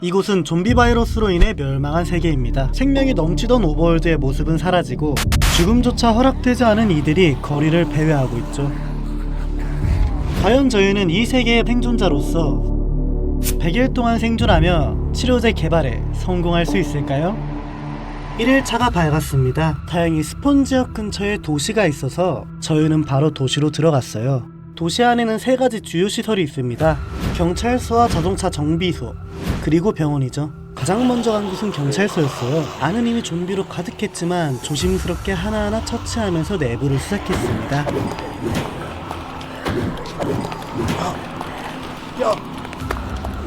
이곳은 좀비 바이러스로 인해 멸망한 세계입니다. 생명이 넘치던 오버월드의 모습은 사라지고 죽음조차 허락되지 않은 이들이 거리를 배회하고 있죠. 과연 저희는 이 세계의 생존자로서 100일 동안 생존하며 치료제 개발에 성공할 수 있을까요? 1일차가 밝았습니다. 다행히 스폰 지역 근처에 도시가 있어서 저희는 바로 도시로 들어갔어요. 도시 안에는 3가지 주요 시설이 있습니다. 경찰서와 자동차 정비소, 그리고 병원이죠. 가장 먼저 간 곳은 경찰서였어요. 안은 이미 좀비로 가득했지만 조심스럽게 하나하나 처치하면서 내부를 수색했습니다.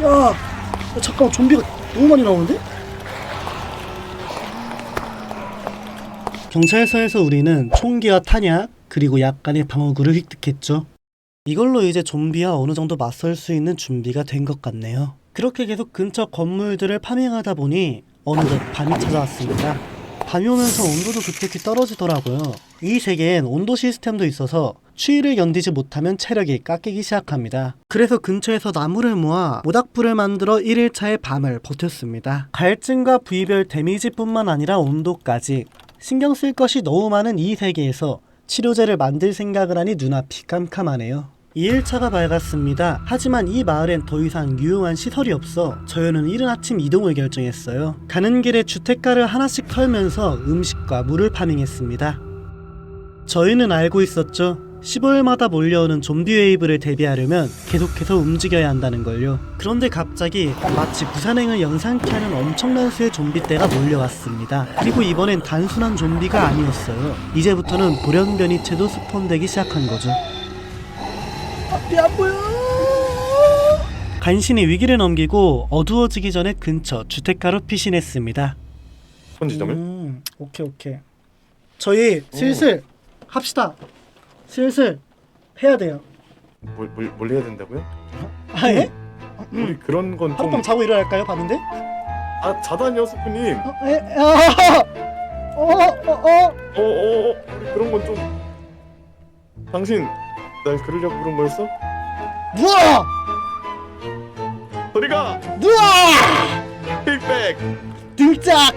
야, 잠깐만, 좀비가 너무 많이 나오는데? 경찰서에서 우리는 총기와 탄약, 그리고 약간의 방어구를 획득했죠. 이걸로 이제 좀비와 어느 정도 맞설 수 있는 준비가 된 것 같네요. 그렇게 계속 근처 건물들을 파밍하다 보니 어느덧 밤이 찾아왔습니다. 밤이 오면서 온도도 급격히 떨어지더라고요. 이 세계엔 온도 시스템도 있어서 추위를 견디지 못하면 체력이 깎이기 시작합니다. 그래서 근처에서 나무를 모아 모닥불을 만들어 1일차의 밤을 버텼습니다. 갈증과 부위별 데미지뿐만 아니라 온도까지 신경 쓸 것이 너무 많은 이 세계에서 치료제를 만들 생각을 하니 눈앞이 깜깜하네요. 2일차가 밝았습니다. 하지만 이 마을엔 더 이상 유용한 시설이 없어 저희는 이른 아침 이동을 결정했어요. 가는 길에 주택가를 하나씩 털면서 음식과 물을 파밍했습니다. 저희는 알고 있었죠. 15일마다 몰려오는 좀비 웨이브를 대비하려면 계속해서 움직여야 한다는 걸요. 그런데 갑자기 마치 부산행을 연상케 하는 엄청난 수의 좀비떼가 몰려왔습니다. 그리고 이번엔 단순한 좀비가 아니었어요. 이제부터는 돌연변이체도 스폰되기 시작한 거죠. 앞이 안 보여. 간신히 위기를 넘기고 어두워지기 전에 근처 주택가로 피신했습니다. 본지점을? 오케이. 저희 슬슬 합시다. 슬슬 해야 돼요. 뭘 해야 된다고요? 아 예? 우리 그런 건 좀... 하룻밤 자고 일어날까요? 밤인데? 아, 자다니요, 스프님. 우리 그런 건 좀... 당신 날 그러려고 그런 거였어? 누워! 소리가! 누워! 힐백!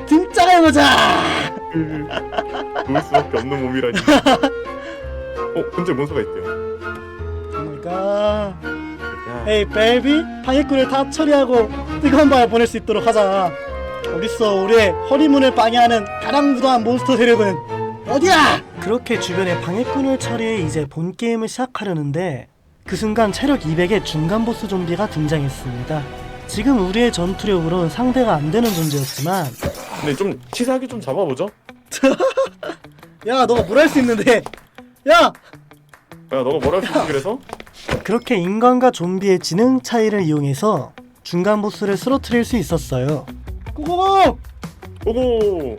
등짝해보자! 누울 수밖에 없는 몸이라니. 근처에 몬스터가 있대요. 오마이갓. 에이 베이비, 방해꾼을 다 처리하고 뜨거운 밤을 보낼 수 있도록 하자. 어딨어 우리의 허리문을 방해하는 가장 무도한 몬스터 세력은 어디야? 그렇게 주변에 방해꾼을 처리해 이제 본 게임을 시작하려는데 그 순간 체력 200의 중간 보스 좀비가 등장했습니다. 지금 우리의 전투력으로는 상대가 안 되는 존재였지만 근데 좀 치사하게 좀 잡아보죠. 야 너가 뭘 할 수 있는데? 야 너가 뭘 할 수 있지 그래서? 그렇게 인간과 좀비의 지능 차이를 이용해서 중간 보스를 쓰러뜨릴 수 있었어요. 고고고! 오고!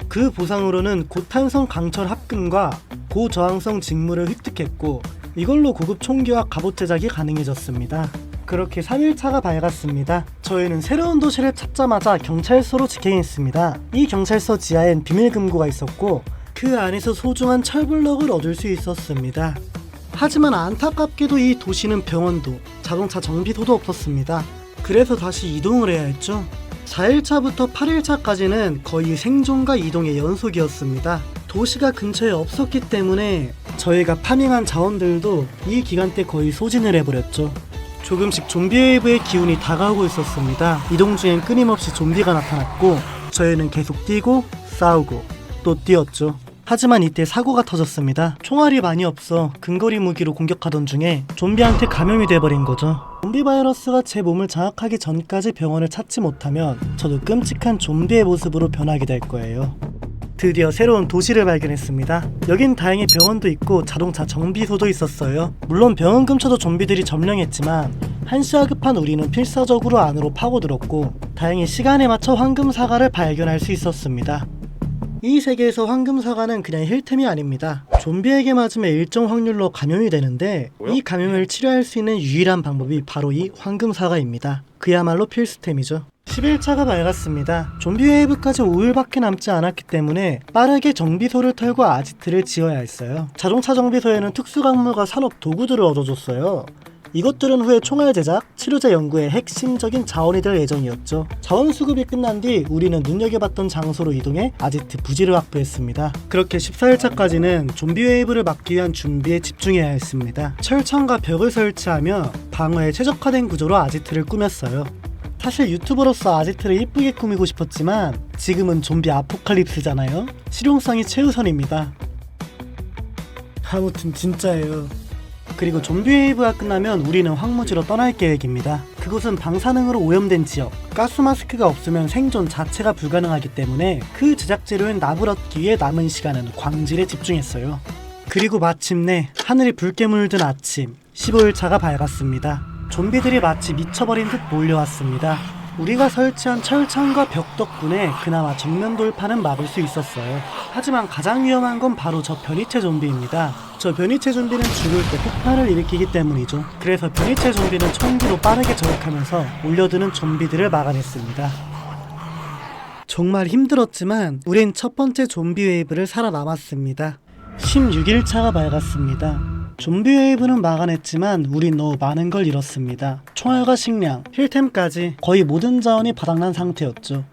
그 보상으로는 고탄성 강철 합금과 고저항성 직무를 획득했고 이걸로 고급 총기와 갑옷 제작이 가능해졌습니다. 그렇게 3일차가 밝았습니다. 저희는 새로운 도시를 찾자마자 경찰서로 직행했습니다. 이 경찰서 지하엔 비밀금고가 있었고 그 안에서 소중한 철블럭을 얻을 수 있었습니다. 하지만 안타깝게도 이 도시는 병원도 자동차 정비소도 없었습니다. 그래서 다시 이동을 해야 했죠. 4일차부터 8일차까지는 거의 생존과 이동의 연속이었습니다. 도시가 근처에 없었기 때문에 저희가 파밍한 자원들도 이 기간 때 거의 소진을 해버렸죠. 조금씩 좀비 웨이브의 기운이 다가오고 있었습니다. 이동 중엔 끊임없이 좀비가 나타났고 저희는 계속 뛰고 싸우고 또 뛰었죠. 하지만 이때 사고가 터졌습니다. 총알이 많이 없어 근거리 무기로 공격하던 중에 좀비한테 감염이 돼버린 거죠. 좀비 바이러스가 제 몸을 장악하기 전까지 병원을 찾지 못하면 저도 끔찍한 좀비의 모습으로 변하게 될 거예요. 드디어 새로운 도시를 발견했습니다. 여긴 다행히 병원도 있고 자동차 정비소도 있었어요. 물론 병원 근처도 좀비들이 점령했지만 한시가 급한 우리는 필사적으로 안으로 파고들었고 다행히 시간에 맞춰 황금사과를 발견할 수 있었습니다. 이 세계에서 황금사과는 그냥 힐템이 아닙니다. 좀비에게 맞으면 일정 확률로 감염이 되는데 뭐야? 이 감염을 치료할 수 있는 유일한 방법이 바로 이 황금사과입니다. 그야말로 필수템이죠. 11차가 밝았습니다. 좀비 웨이브까지 5일밖에 남지 않았기 때문에 빠르게 정비소를 털고 아지트를 지어야 했어요. 자동차 정비소에는 특수광물과 산업 도구들을 얻어줬어요. 이것들은 후에 총알 제작, 치료제 연구의 핵심적인 자원이 될 예정이었죠. 자원 수급이 끝난 뒤 우리는 눈여겨봤던 장소로 이동해 아지트 부지를 확보했습니다. 그렇게 14일차까지는 좀비 웨이브를 막기 위한 준비에 집중해야 했습니다. 철창과 벽을 설치하며 방어에 최적화된 구조로 아지트를 꾸몄어요. 사실 유튜버로서 아지트를 이쁘게 꾸미고 싶었지만 지금은 좀비 아포칼립스잖아요. 실용성이 최우선입니다. 아무튼 진짜예요. 그리고 좀비 웨이브가 끝나면 우리는 황무지로 떠날 계획입니다. 그곳은 방사능으로 오염된 지역, 가스 마스크가 없으면 생존 자체가 불가능하기 때문에 그 제작 재료인 납을 얻기 위해 남은 시간은 광질에 집중했어요. 그리고 마침내 하늘이 붉게 물든 아침, 15일차가 밝았습니다. 좀비들이 마치 미쳐버린 듯 몰려왔습니다. 우리가 설치한 철창과 벽 덕분에 그나마 정면 돌파는 막을 수 있었어요. 하지만 가장 위험한 건 바로 저 변이체 좀비입니다. 저 변이체 좀비는 죽을 때 폭발을 일으키기 때문이죠. 그래서 변이체 좀비는 총기로 빠르게 저격하면서 몰려드는 좀비들을 막아냈습니다. 정말 힘들었지만 우린 첫 번째 좀비 웨이브를 살아남았습니다. 16일차가 밝았습니다. 좀비 웨이브는 막아냈지만 우린 너무 많은 걸 잃었습니다. 총알과 식량, 힐템까지 거의 모든 자원이 바닥난 상태였죠.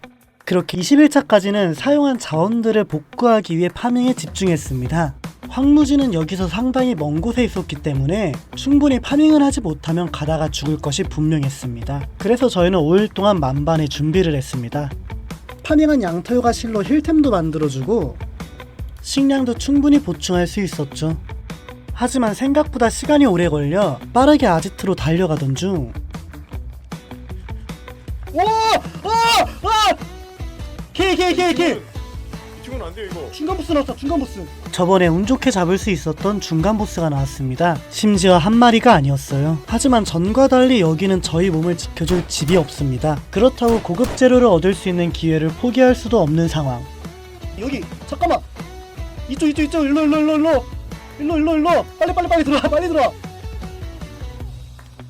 그렇게 20일차까지는 사용한 자원들을 복구하기 위해 파밍에 집중했습니다. 황무지는 여기서 상당히 먼 곳에 있었기 때문에 충분히 파밍을 하지 못하면 가다가 죽을 것이 분명했습니다. 그래서 저희는 5일 동안 만반의 준비를 했습니다. 파밍한 양털과 실로 힐템도 만들어주고 식량도 충분히 보충할 수 있었죠. 하지만 생각보다 시간이 오래 걸려 빠르게 아지트로 달려가던 중 킬! 이 친구는 안 돼요 이거. 중간 보스 나왔다. 중간 보스. 저번에 운 좋게 잡을 수 있었던 중간 보스가 나왔습니다. 심지어 한 마리가 아니었어요. 하지만 전과 달리 여기는 저희 몸을 지켜줄 집이 없습니다. 그렇다고 고급 재료를 얻을 수 있는 기회를 포기할 수도 없는 상황. 여기 잠깐만. 이쪽 일로 빨리 들어와.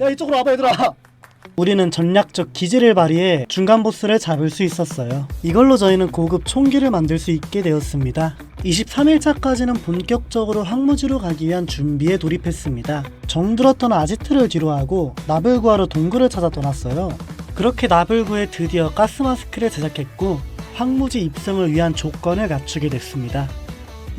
야 이쪽으로 와봐 얘들아. 우리는 전략적 기지를 발휘해 중간 보스를 잡을 수 있었어요. 이걸로 저희는 고급 총기를 만들 수 있게 되었습니다. 23일차까지는 본격적으로 황무지로 가기 위한 준비에 돌입했습니다. 정들었던 아지트를 뒤로하고 납을 구하러 동굴을 찾아 떠났어요. 그렇게 납을 구해 드디어 가스 마스크를 제작했고 황무지 입성을 위한 조건을 갖추게 됐습니다.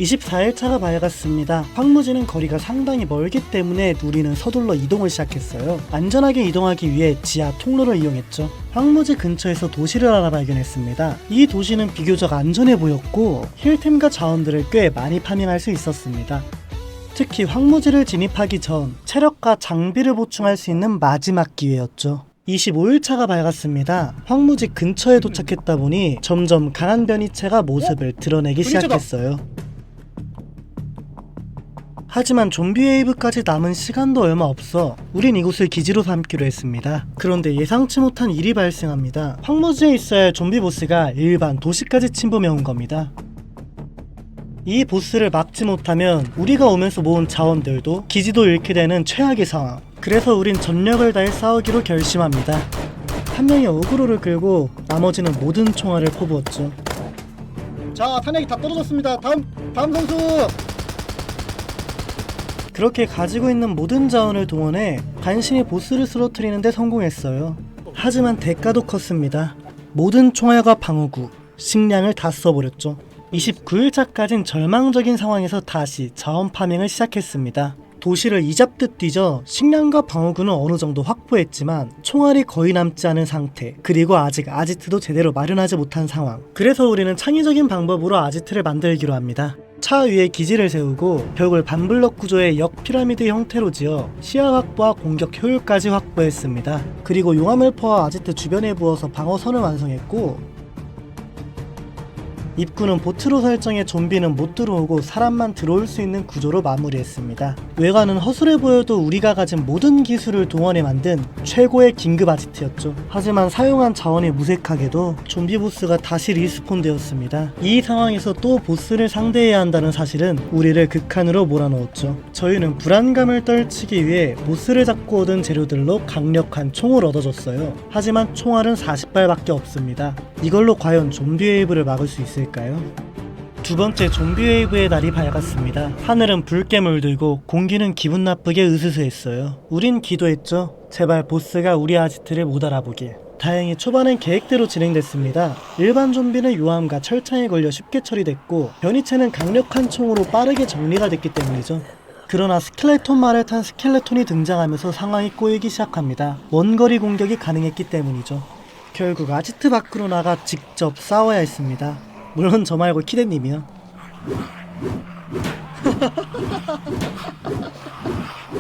24일차가 밝았습니다. 황무지는 거리가 상당히 멀기 때문에 우리는 서둘러 이동을 시작했어요. 안전하게 이동하기 위해 지하 통로를 이용했죠. 황무지 근처에서 도시를 하나 발견했습니다. 이 도시는 비교적 안전해 보였고 힐템과 자원들을 꽤 많이 파밍할 수 있었습니다. 특히 황무지를 진입하기 전 체력과 장비를 보충할 수 있는 마지막 기회였죠. 25일차가 밝았습니다. 황무지 근처에 도착했다 보니 점점 강한 변이체가 모습을 드러내기 시작했어요. 하지만 좀비 웨이브까지 남은 시간도 얼마 없어 우린 이곳을 기지로 삼기로 했습니다. 그런데 예상치 못한 일이 발생합니다. 황무지에 있어야 할 좀비 보스가 일반 도시까지 침범해 온 겁니다. 이 보스를 막지 못하면 우리가 오면서 모은 자원들도 기지도 잃게 되는 최악의 상황. 그래서 우린 전력을 다해 싸우기로 결심합니다. 한 명이 어그로를 끌고 나머지는 모든 총알을 퍼부었죠. 자, 탄약이 다 떨어졌습니다. 다음 선수! 그렇게 가지고 있는 모든 자원을 동원해 간신히 보스를 쓰러뜨리는 데 성공했어요. 하지만 대가도 컸습니다. 모든 총알과 방어구, 식량을 다 써버렸죠. 29일차까진 절망적인 상황에서 다시 자원 파밍을 시작했습니다. 도시를 이잡듯 뒤져 식량과 방어구는 어느 정도 확보했지만 총알이 거의 남지 않은 상태, 그리고 아직 아지트도 제대로 마련하지 못한 상황. 그래서 우리는 창의적인 방법으로 아지트를 만들기로 합니다. 차 위에 기지를 세우고 벽을 반블럭 구조의 역 피라미드 형태로 지어 시야 확보와 공격 효율까지 확보했습니다. 그리고 용암을 퍼와 아지트 주변에 부어서 방어선을 완성했고 입구는 보트로 설정해 좀비는 못 들어오고 사람만 들어올 수 있는 구조로 마무리했습니다. 외관은 허술해 보여도 우리가 가진 모든 기술을 동원해 만든 최고의 긴급 아지트였죠. 하지만 사용한 자원이 무색하게도 좀비 보스가 다시 리스폰 되었습니다. 이 상황에서 또 보스를 상대해야 한다는 사실은 우리를 극한으로 몰아넣었죠. 저희는 불안감을 떨치기 위해 보스를 잡고 얻은 재료들로 강력한 총을 얻어줬어요. 하지만 총알은 40발밖에 없습니다. 이걸로 과연 좀비 웨이브를 막을 수 있을까요? 두 번째 좀비 웨이브의 날이 밝았습니다. 하늘은 붉게 물들고 공기는 기분 나쁘게 으스스했어요. 우린 기도했죠. 제발 보스가 우리 아지트를 못 알아보길. 다행히 초반엔 계획대로 진행됐습니다. 일반 좀비는 요암과 철창에 걸려 쉽게 처리됐고 변이체는 강력한 총으로 빠르게 정리가 됐기 때문이죠. 그러나 스켈레톤 말을 탄 스켈레톤이 등장하면서 상황이 꼬이기 시작합니다. 원거리 공격이 가능했기 때문이죠. 결국 아지트 밖으로 나가 직접 싸워야 했습니다. 물론 저 말고 키데님이요.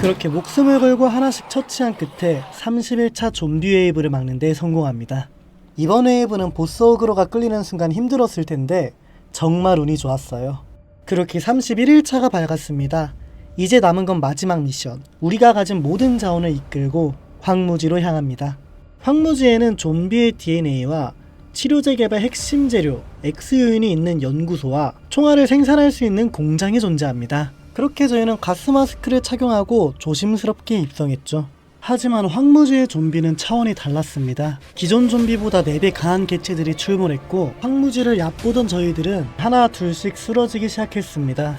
그렇게 목숨을 걸고 하나씩 처치한 끝에 31차 좀비 웨이브를 막는 데 성공합니다. 이번 웨이브는 보스 어그로가 끌리는 순간 힘들었을 텐데 정말 운이 좋았어요. 그렇게 31일차가 밝았습니다. 이제 남은 건 마지막 미션. 우리가 가진 모든 자원을 이끌고 황무지로 향합니다. 황무지에는 좀비의 DNA와 치료제 개발 핵심 재료 X 요인이 있는 연구소와 총알을 생산할 수 있는 공장이 존재합니다. 그렇게 저희는 가스 마스크를 착용하고 조심스럽게 입성했죠. 하지만 황무지의 좀비는 차원이 달랐습니다. 기존 좀비보다 4배 강한 개체들이 출몰했고 황무지를 얕보던 저희들은 하나 둘씩 쓰러지기 시작했습니다.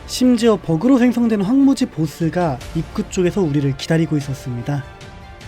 심지어 버그로 생성된 황무지 보스가 입구 쪽에서 우리를 기다리고 있었습니다.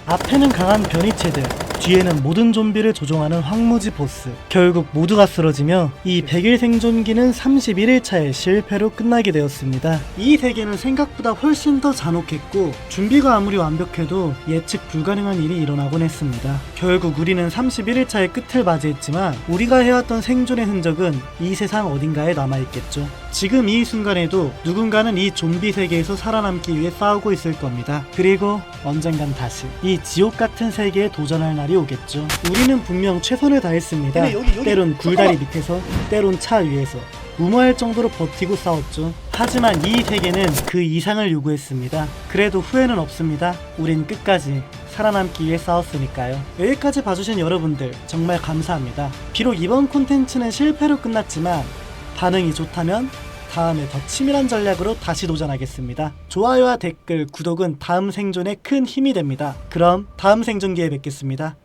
앞에는 강한 변이체들, 뒤에는 모든 좀비를 조종하는 황무지 보스. 결국 모두가 쓰러지며 이 100일 생존기는 31일차에 실패로 끝나게 되었습니다. 이 세계는 생각보다 훨씬 더 잔혹했고 준비가 아무리 완벽해도 예측 불가능한 일이 일어나곤 했습니다. 결국 우리는 31일차의 끝을 맞이했지만 우리가 해왔던 생존의 흔적은 이 세상 어딘가에 남아있겠죠. 지금 이 순간에도 누군가는 이 좀비 세계에서 살아남기 위해 싸우고 있을 겁니다. 그리고 언젠간 다시 이 지옥 같은 세계에 도전할 날이 오겠죠. 우리는 분명 최선을 다했습니다. 때론 굴다리 밑에서, 때론 차 위에서 무모할 정도로 버티고 싸웠죠. 하지만 이 세계는 그 이상을 요구했습니다. 그래도 후회는 없습니다. 우린 끝까지 살아남기 위해 싸웠으니까요. 여기까지 봐주신 여러분들 정말 감사합니다. 비록 이번 콘텐츠는 실패로 끝났지만 반응이 좋다면 다음에 더 치밀한 전략으로 다시 도전하겠습니다. 좋아요와 댓글, 구독은 다음 생존에 큰 힘이 됩니다. 그럼 다음 생존기에 뵙겠습니다.